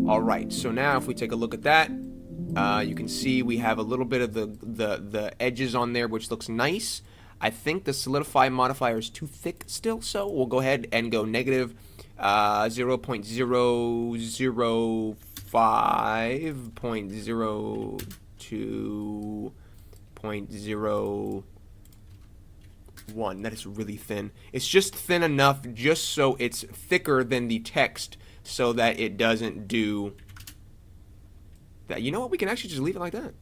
Alright, so now if we take a look at that, you can see we have a little bit of the edges on there, which looks nice. I think the solidify modifier is too thick still, so we'll go ahead and go negative 0.005.02.01. That is really thin. It's just thin enough just so it's thicker than the text so that it doesn't do that. You know what? We can actually just leave it like that.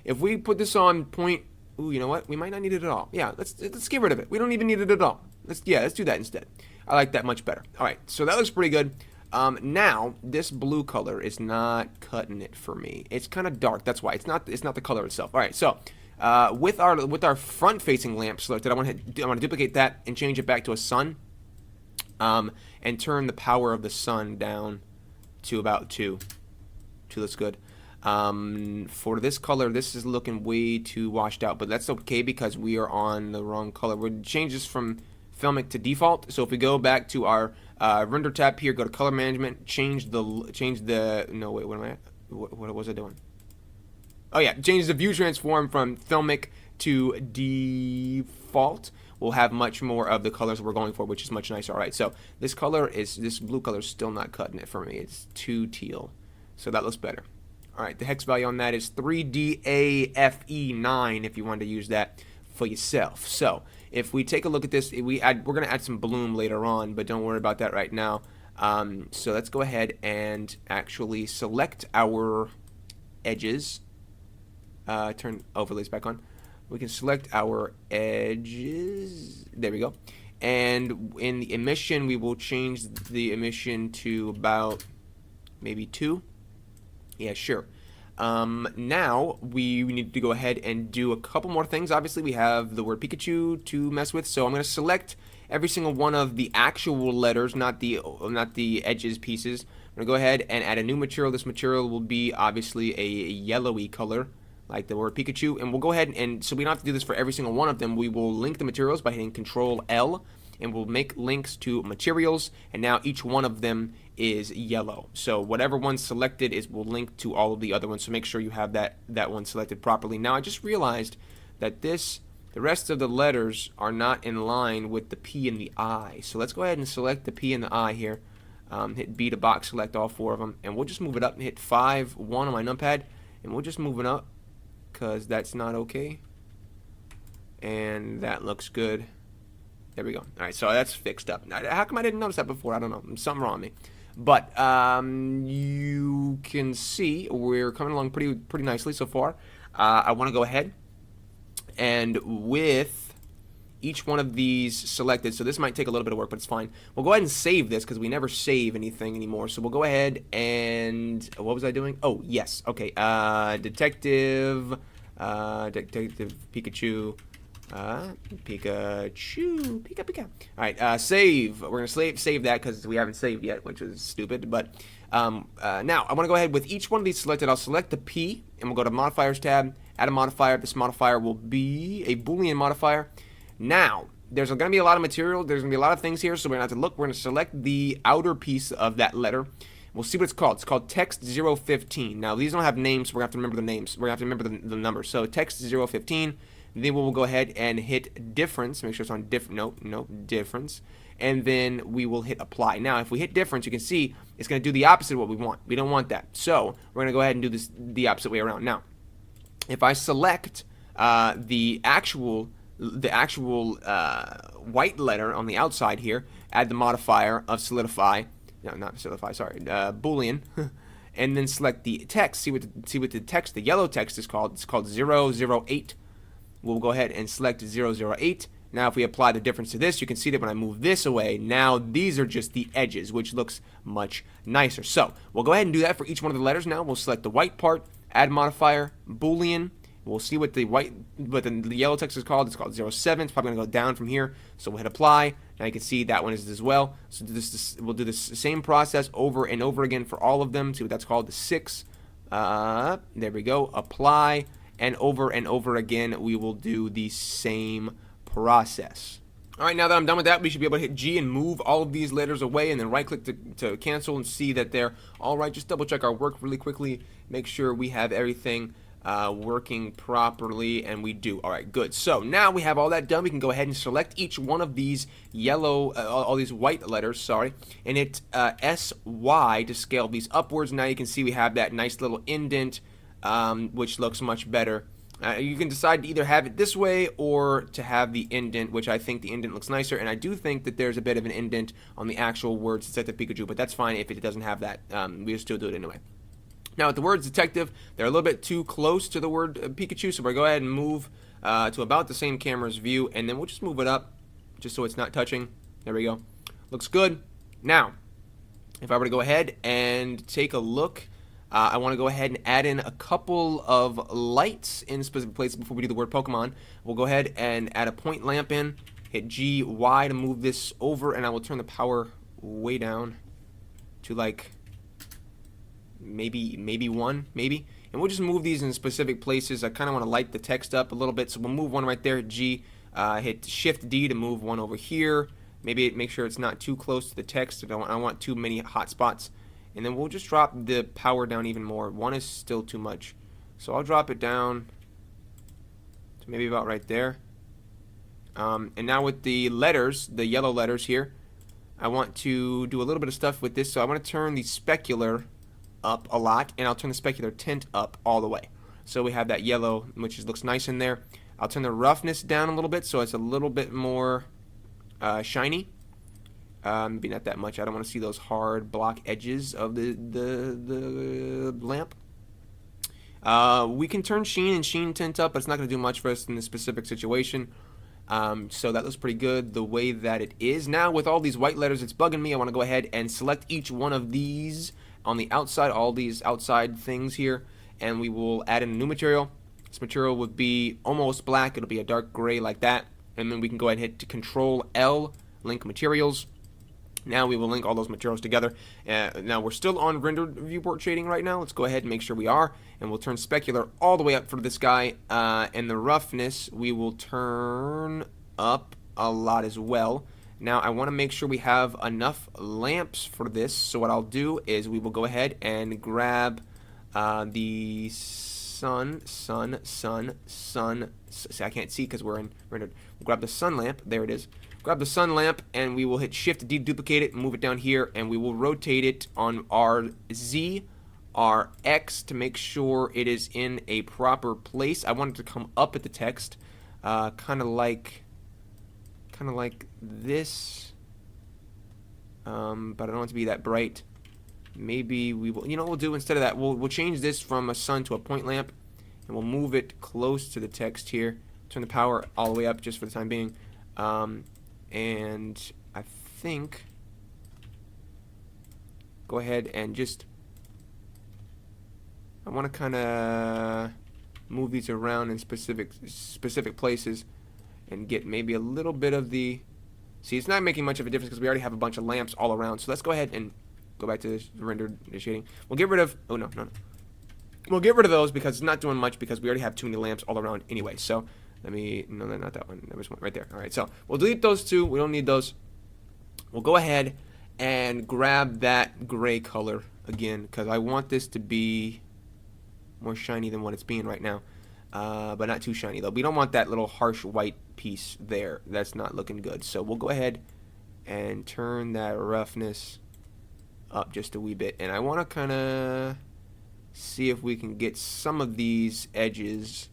If we put this on point, ooh, you know what? We might not need it at all. Yeah, let's get rid of it. We don't even need it at all. Let's do that instead. I like that much better. All right, so that looks pretty good. Now this blue color is not cutting it for me. It's kind of dark. That's why it's not the color itself. All right, so with our front-facing lamp selected, I want to duplicate that and change it back to a sun. And turn the power of the sun down to about 2. 2 looks good. For this color, this is looking way too washed out, but that's okay because we are on the wrong color. We'll change this from filmic to default. So if we go back to our render tab here, go to color management, change the no, wait, what am I at? What was I doing? Oh yeah, change the view transform from filmic to default. We'll have much more of the colors we're going for, which is much nicer. All right, so this blue color is still not cutting it for me. It's too teal, so that looks better. All right, the hex value on that is 3DAFE9 if you wanted to use that for yourself. So if we take a look at this, we're going to add some bloom later on, but don't worry about that right now. So let's go ahead and actually select our edges. Turn overlays back on. We can select our edges. There we go. And in the emission, we will change the emission to about maybe 2. Yeah, sure. Now we need to go ahead and do a couple more things. Obviously, we have the word Pikachu to mess with, so I'm going to select every single one of the actual letters, not the edges pieces. I'm going to go ahead and add a new material. This material will be obviously a yellowy color, like the word Pikachu, and we'll go ahead and so we don't have to do this for every single one of them. We will link the materials by hitting Control L, and we'll make links to materials, and now each one of them is yellow. So whatever one's selected will link to all of the other ones. So make sure you have that one selected properly. Now I just realized that the rest of the letters are not in line with the P and the I. So let's go ahead and select the P and the I here. Hit B to box select all 4 of them, and we'll just move it up and hit 5, 1 on my numpad, and we'll just move it up because that's not okay. And that looks good. There we go. All right, so that's fixed up. Now, how come I didn't notice that before? I don't know. Something wrong with me. But you can see we're coming along pretty nicely so far. I want to go ahead and with each one of these selected, so this might take a little bit of work, but it's fine. We'll go ahead and save this because we never save anything anymore. So we'll go ahead and what was I doing? Oh yes, okay. Detective Pikachu. Pika. All right, save. We're gonna save that because we haven't saved yet, which is stupid. But now I want to go ahead with each one of these selected. I'll select the P, and we'll go to Modifiers tab, add a modifier. This modifier will be a Boolean modifier. Now there's gonna be a lot of material. There's gonna be a lot of things here, so we're gonna have to look. We're gonna select the outer piece of that letter. We'll see what it's called. It's called text 015. Now these don't have names, so we're gonna have to remember the names. We're gonna have to remember the numbers. So text 015. Then we'll go ahead and hit difference. Make sure it's on difference. And then we will hit apply. Now, if we hit difference, you can see it's going to do the opposite of what we want. We don't want that. So we're going to go ahead and do this the opposite way around. Now, if I select the actual white letter on the outside here, add the modifier of solidify. No, not solidify. Sorry, Boolean. And then select the text. See what the text, the yellow text is called. It's called 008. We'll go ahead and select 008. Now if we apply the difference to this, you can see that when I move this away, now these are just the edges, which looks much nicer. So we'll go ahead and do that for each one of the letters now. We'll select the white part, add modifier, Boolean. We'll see what the yellow text is called. It's called 07. It's probably going to go down from here. So we'll hit apply. Now you can see that one is as well. So we'll do this same process over and over again for all of them. See what that's called, the 6. There we go. Apply. And over again, we will do the same process. All right, now that I'm done with that, we should be able to hit G and move all of these letters away, and then right-click to cancel and see that they're all right. Just double-check our work really quickly. Make sure we have everything working properly, and we do. All right, good. So now we have all that done. We can go ahead and select each one of these yellow, all these white letters, sorry, and hit SY to scale these upwards. Now you can see we have that nice little indent, which looks much better. You can decide to either have it this way or to have the indent, which I think the indent looks nicer, and I do think that there's a bit of an indent on the actual words Detective Pikachu, but that's fine if it doesn't have that. We'll still do it anyway. Now, with the words detective, they're a little bit too close to the word Pikachu, so we're going to go ahead and move to about the same camera's view, and then we'll just move it up just so it's not touching. There we go. Looks good. Now, if I were to go ahead and take a look, I want to go ahead and add in a couple of lights in specific places before we do the word Pokemon. We'll go ahead and add a point lamp in, hit GY to move this over, and I will turn the power way down to like maybe 1, maybe. And we'll just move these in specific places. I kind of want to light the text up a little bit, so we'll move one right there, G, hit Shift D to move one over here. Maybe make sure it's not too close to the text. I don't want too many hot spots. And then we'll just drop the power down even more. 1 is still too much. So I'll drop it down to maybe about right there. And now with the letters, the yellow letters here, I want to do a little bit of stuff with this. So I want to turn the specular up a lot, and I'll turn the specular tint up all the way. So we have that yellow, which looks nice in there. I'll turn the roughness down a little bit so it's a little bit more shiny. Maybe not that much. I don't want to see those hard block edges of the lamp. We can turn sheen and sheen tint up, but it's not going to do much for us in this specific situation. So that looks pretty good the way that it is. Now with all these white letters, it's bugging me. I want to go ahead and select each one of these on the outside, all these outside things here, and we will add in a new material. This material would be almost black. It'll be a dark gray like that, and then we can go ahead and hit Control L, link materials. Now we will link all those materials together. Now we're still on rendered viewport shading right now. Let's go ahead and make sure we are, and we'll turn specular all the way up for this guy, and the roughness we will turn up a lot as well. Now I want to make sure we have enough lamps for this, so what I'll do is we will go ahead and grab the sun. See, I can't see because we're in rendered. We'll grab the sun lamp. There it is. Grab the sun lamp, and we will hit Shift D to duplicate it, move it down here, and we will rotate it on our Z, our X to make sure it is in a proper place. I want it to come up at the text, kind of like this, but I don't want it to be that bright. Maybe we will, you know what we'll do instead of that, we'll change this from a sun to a point lamp, and we'll move it close to the text here. Turn the power all the way up just for the time being. And I think go ahead and just, I want to kind of move these around in specific places and get maybe a little bit of the, see, it's not making much of a difference because we already have a bunch of lamps all around. So let's go ahead and go back to this rendered shading. We'll get rid of, oh no, we'll get rid of those because it's not doing much because we already have too many lamps all around anyway. So let me, no, not that one. There was one right there. All right, so we'll delete those two. We don't need those. We'll go ahead and grab that gray color again because I want this to be more shiny than what it's being right now, but not too shiny though. We don't want that little harsh white piece there. That's not looking good. So we'll go ahead and turn that roughness up just a wee bit, and I want to kind of see if we can get some of these edges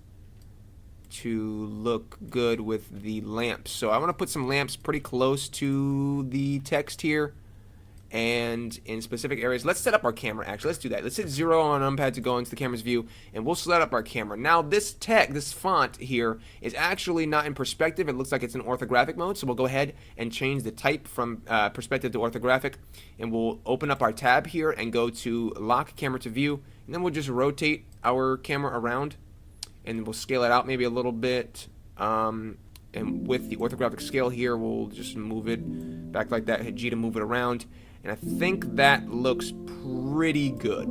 to look good with the lamps. So I want to put some lamps pretty close to the text here and in specific areas. Let's set up our camera actually. Let's do that. Let's hit 0 on numpad to go into the camera's view, and we'll set up our camera. Now this this font here is actually not in perspective. It looks like it's in orthographic mode, so we'll go ahead and change the type from perspective to orthographic, and we'll open up our tab here and go to lock camera to view, and then we'll just rotate our camera around, and we'll scale it out maybe a little bit, and with the orthographic scale here we'll just move it back like that, hit G to move it around, and I think that looks pretty good.